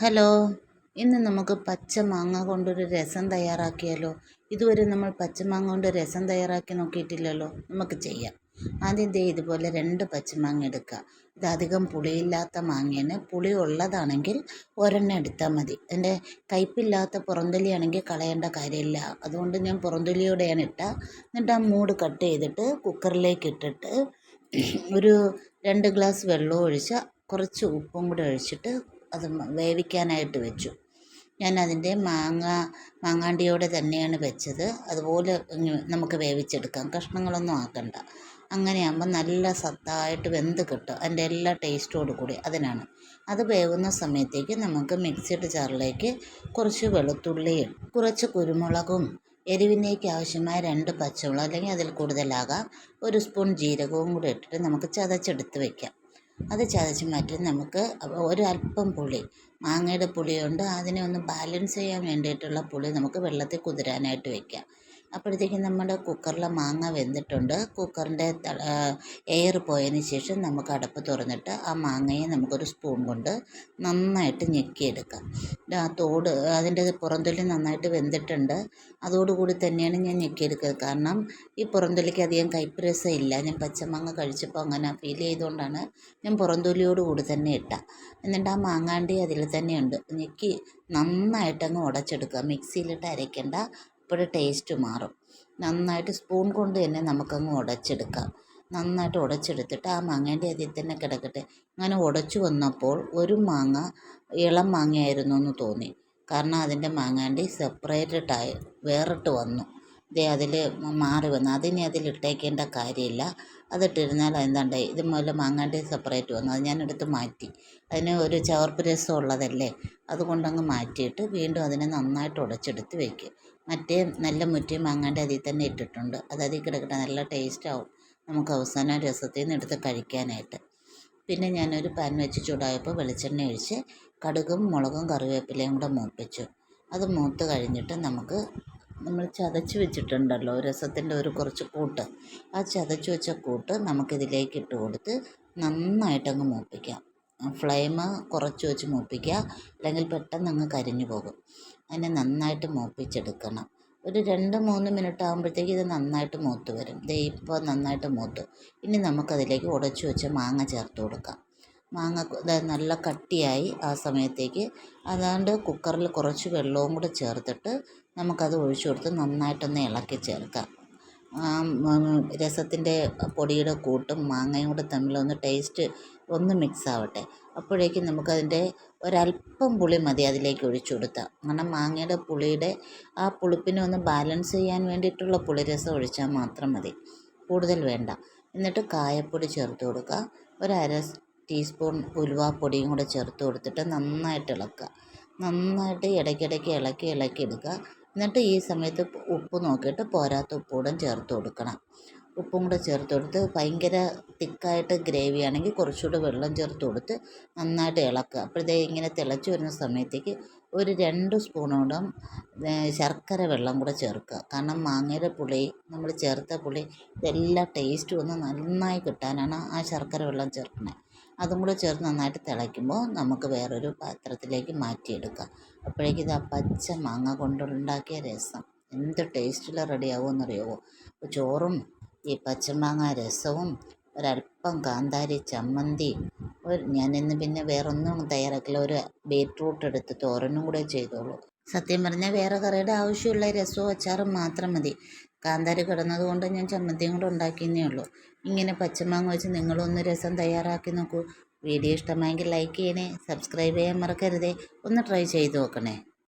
Hello, ഇന്ന് നമുക്ക് പച്ചമാങ്ങ കൊണ്ടൊരു രസം തയ്യാറാക്കിയാലോ? ഇതുവരെ നമ്മൾ പച്ചമാങ്ങ കൊണ്ട് രസം തയ്യാറാക്കി നോക്കിയിട്ടില്ലല്ലോ. നമുക്ക് ചെയ്യാം. ആദ്യം ഇതുപോലെ 2 പച്ചമാങ്ങ എടുക്കുക. ഇത് അധികം പുളിയില്ലാത്ത മാങ്ങയാണ്. പുളി ഉള്ളതാണെങ്കിൽ ഒരെണ്ണം എടുത്താൽ മതി. എൻ്റെ കയ്പില്ലാത്ത പുറന്തൊലിയാണെങ്കിൽ കളയേണ്ട കാര്യമില്ല. അതുകൊണ്ട് ഞാൻ പുറന്തൊലിയോടെയാണ് എന്നിട്ട് ആ മൂട് കട്ട് ചെയ്തിട്ട് കുക്കറിലേക്ക് ഇട്ടിട്ട് ഒരു 2 ഗ്ലാസ് വെള്ളവും ഒഴിച്ച് കുറച്ച് ഉപ്പും കൂടെ ഒഴിച്ചിട്ട് അത് വേവിക്കാനായിട്ട് വെച്ചു. ഞാൻ അതിൻ്റെ മാങ്ങാണ്ടിയോടെ തന്നെയാണ് വെച്ചത്. അതുപോലെ നമുക്ക് വേവിച്ചെടുക്കാം, കഷ്ണങ്ങളൊന്നും ആക്കണ്ട. അങ്ങനെയാകുമ്പോൾ നല്ല സത്തായിട്ട് വെന്ത് കിട്ടും, അതിൻ്റെ എല്ലാ ടേസ്റ്റോടു കൂടി. അതിനാണ് അത് വേവുന്ന സമയത്തേക്ക് നമുക്ക് മിക്സിയുടെ ജാറിലേക്ക് കുറച്ച് വെളുത്തുള്ളിയും കുറച്ച് കുരുമുളകും എരിവിനേക്ക് ആവശ്യമായ 2 പച്ചമുളക് അല്ലെങ്കിൽ അതിൽ കൂടുതലാകാം, 1 സ്പൂൺ ജീരകവും കൂടി ഇട്ടിട്ട് നമുക്ക് ചതച്ചെടുത്ത് വയ്ക്കാം. അത് ചതച്ച് മാറ്റി നമുക്ക് ഒരല്പം പുളി, മാങ്ങയുടെ പുളിയുണ്ട്, അതിനെ ഒന്ന് ബാലൻസ് ചെയ്യാൻ വേണ്ടിയിട്ടുള്ള പുളി നമുക്ക് വെള്ളത്തിൽ കുതിരാനായിട്ട് വയ്ക്കാം. അപ്പോഴത്തേക്കും നമ്മുടെ കുക്കറിലെ മാങ്ങ വെന്തിട്ടുണ്ട്. കുക്കറിൻ്റെ എയർ പോയതിന് ശേഷം നമുക്ക് അടപ്പ് തുറന്നിട്ട് ആ മാങ്ങയെ നമുക്കൊരു സ്പൂൺ കൊണ്ട് നന്നായിട്ട് ഞെക്കിയെടുക്കാം. ആ തോട്, അതിൻ്റെ പുറന്തൊലി നന്നായിട്ട് വെന്തിട്ടുണ്ട്. അതോടുകൂടി തന്നെയാണ് ഞാൻ ഞെക്കിയെടുക്കുന്നത്. കാരണം ഈ പുറന്തൊലിക്ക് അധികം കയ്പ്പ് രസം ഇല്ല. ഞാൻ പച്ചമാങ്ങ കഴിച്ചപ്പോൾ അങ്ങനെ ഫീൽ ചെയ്തുകൊണ്ടാണ് ഞാൻ പുറന്തൊലിയോട് കൂടി തന്നെ എന്നിട്ട് ആ മാങ്ങാണ്ടി അതിൽ തന്നെയുണ്ട്. ഞെക്കി നന്നായിട്ടങ്ങ് ഉടച്ചെടുക്കുക. മിക്സിയിലിട്ട് അരയ്ക്കേണ്ട, അപ്പോൾ ടേസ്റ്റ് മാറും. നന്നായിട്ട് സ്പൂൺ കൊണ്ട് തന്നെ നമുക്കങ്ങ് ഉടച്ചെടുക്കാം. നന്നായിട്ട് ഉടച്ചെടുത്തിട്ട് ആ മാങ്ങേൻ്റെ അതിൽ തന്നെ കിടക്കട്ടെ. അങ്ങനെ ഉടച്ചു വന്നപ്പോൾ ഒരു മാങ്ങ ഇളം മാങ്ങയായിരുന്നു എന്ന് തോന്നി. കാരണം അതിൻ്റെ മാങ്ങാണ്ടി സെപ്പറേറ്റഡായി വേറിട്ട് വന്നു. അതിൽ മാറി വന്നു. അതിനി അതിലിട്ടേക്കേണ്ട കാര്യമില്ല. അതിട്ടിരുന്നാൽ എന്താണ്ട് ഇതുപോലെ മാങ്ങാണ്ടി സെപ്പറേറ്റ് വന്നു. അത് ഞാനെടുത്ത് മാറ്റി. അതിന് ഒരു ചവർപ്പ് രസം ഉള്ളതല്ലേ, അതുകൊണ്ടങ്ങ് മാറ്റിയിട്ട് വീണ്ടും അതിനെ നന്നായിട്ട് ഉടച്ചെടുത്ത് വയ്ക്കും. മറ്റേ നല്ല മുറ്റിയ മാങ്ങാണ്ടി അതിൽ തന്നെ ഇട്ടിട്ടുണ്ട്. അത് അതിൽ കിടക്കട്ടെ, നല്ല ടേസ്റ്റാവും നമുക്ക് അവസാനം രസത്തിൽ നിന്ന് എടുത്ത് കഴിക്കാനായിട്ട്. പിന്നെ ഞാനൊരു പാൻ വെച്ച് ചൂടായപ്പോൾ വെളിച്ചെണ്ണ ഒഴിച്ച് കടുകും മുളകും കറിവേപ്പിലയും കൂടെ മൂപ്പിച്ചു. അത് മൂത്ത് കഴിഞ്ഞിട്ട് നമ്മൾ ചതച്ച് വെച്ചിട്ടുണ്ടല്ലോ രസത്തിൻ്റെ കുറച്ച് കൂട്ട്, ആ ചതച്ച് വെച്ച കൂട്ട് നമുക്കിതിലേക്ക് ഇട്ട് കൊടുത്ത് നന്നായിട്ടങ്ങ് മൂപ്പിക്കാം. ഫ്ലെയിം കുറച്ച് വെച്ച് മൂപ്പിക്കുക, അല്ലെങ്കിൽ പെട്ടെന്ന് അങ്ങ് കരിഞ്ഞു പോകും. അതിനെ നന്നായിട്ട് മൂപ്പിച്ചെടുക്കണം. ഒരു 2-3 മിനിറ്റ് ആകുമ്പോഴത്തേക്ക് ഇത് നന്നായിട്ട് മൂത്ത് വരും. ഇപ്പോൾ നന്നായിട്ട് മൂത്തു. ഇനി നമുക്കതിലേക്ക് ഉടച്ചു വെച്ച മാങ്ങ ചേർത്ത് കൊടുക്കാം. മാങ്ങ നല്ല കട്ടിയായി ആ സമയത്തേക്ക്. അതുകൊണ്ട് കുക്കറിൽ കുറച്ച് വെള്ളവും കൂടെ ചേർത്തിട്ട് നമുക്കത് ഒഴിച്ചു കൊടുത്ത് നന്നായിട്ടൊന്ന് ഇളക്കി ചേർക്കാം. രസത്തിൻ്റെ പൊടിയുടെ കൂട്ടും മാങ്ങയും കൂടെ തമ്മിലൊന്ന് ടേസ്റ്റ് ഒന്ന് മിക്സ് ആവട്ടെ. അപ്പോഴേക്കും നമുക്കതിൻ്റെ ഒരല്പം പുളി മതി അതിലേക്ക് ഒഴിച്ചു കൊടുത്താൽ. കാരണം മാങ്ങയുടെ പുളിയുടെ ആ പുളിപ്പിനെ ഒന്ന് ബാലൻസ് ചെയ്യാൻ വേണ്ടിയിട്ടുള്ള പുളിരസം ഒഴിച്ചാൽ മാത്രം മതി, കൂടുതൽ വേണ്ട. എന്നിട്ട് കായപ്പൊടി ചേർത്ത് കൊടുക്കുക. 1/2 ടീസ്പൂൺ ഉലുവാപ്പൊടിയും കൂടെ ചേർത്ത് കൊടുത്തിട്ട് നന്നായിട്ട് ഇളക്കുക. നന്നായിട്ട് ഇടയ്ക്കിടയ്ക്ക് ഇളക്കി എടുക്കുക. എന്നിട്ട് ഈ സമയത്ത് ഉപ്പ് നോക്കിയിട്ട് പോരാത്ത ഉപ്പുകൂടെ ചേർത്ത് കൊടുക്കണം. ഉപ്പും കൂടെ ചേർത്ത് കൊടുത്ത് ഭയങ്കര തിക്കായിട്ട് ഗ്രേവി ആണെങ്കിൽ കുറച്ചുകൂടെ വെള്ളം ചേർത്ത് കൊടുത്ത് നന്നായിട്ട് ഇളക്കുക. അപ്പോഴത്തേക്ക് ഇങ്ങനെ തിളച്ച് വരുന്ന സമയത്തേക്ക് ഒരു 2 സ്പൂണോളം ശർക്കര വെള്ളം കൂടെ ചേർക്കുക. കാരണം മാങ്ങയുടെ പുളി, നമ്മൾ ചേർത്ത പുളി, ഇതെല്ലാം ടേസ്റ്റ് ഒന്ന് നന്നായി കിട്ടാനാണ് ആ ശർക്കര വെള്ളം ചേർക്കുന്നത്. അതും കൂടെ ചേർത്ത് നന്നായിട്ട് തിളയ്ക്കുമ്പോൾ നമുക്ക് വേറൊരു പാത്രത്തിലേക്ക് മാറ്റിയെടുക്കാം. അപ്പോഴേക്കും ഇത് ആ പച്ച മാങ്ങ കൊണ്ടുണ്ടാക്കിയ രസം എന്ത് ടേസ്റ്റിൽ റെഡിയാവുമെന്നറിയാമോ? ചോറും ഈ പച്ചമാങ്ങ രസവും ഒരല്പം കാന്താരി ചമ്മന്തി, ഞാനിന്ന് പിന്നെ വേറൊന്നും തയ്യാറാക്കില്ല, ഒരു ബീറ്റ്റൂട്ട് എടുത്ത് തോരനും കൂടെ ചെയ്തോളൂ. സത്യം പറഞ്ഞാൽ വേറെ കറിയുടെ ആവശ്യമുള്ള രസവും അച്ചാറും മാത്രം മതി. കാന്താരി കിടന്നതുകൊണ്ട് ഞാൻ ചമ്മന്തിയും കൂടെ ഉണ്ടാക്കിയെന്നേ ഉള്ളൂ. ഇങ്ങനെ പച്ചമാങ്ങ വെച്ച് നിങ്ങളൊന്ന് രസം തയ്യാറാക്കി നോക്കൂ. വീഡിയോ ഇഷ്ടമായെങ്കിൽ ലൈക്ക് ചെയ്യണേ, സബ്സ്ക്രൈബ് ചെയ്യാൻ മറക്കരുതേ. ഒന്ന് ട്രൈ ചെയ്ത് നോക്കണേ.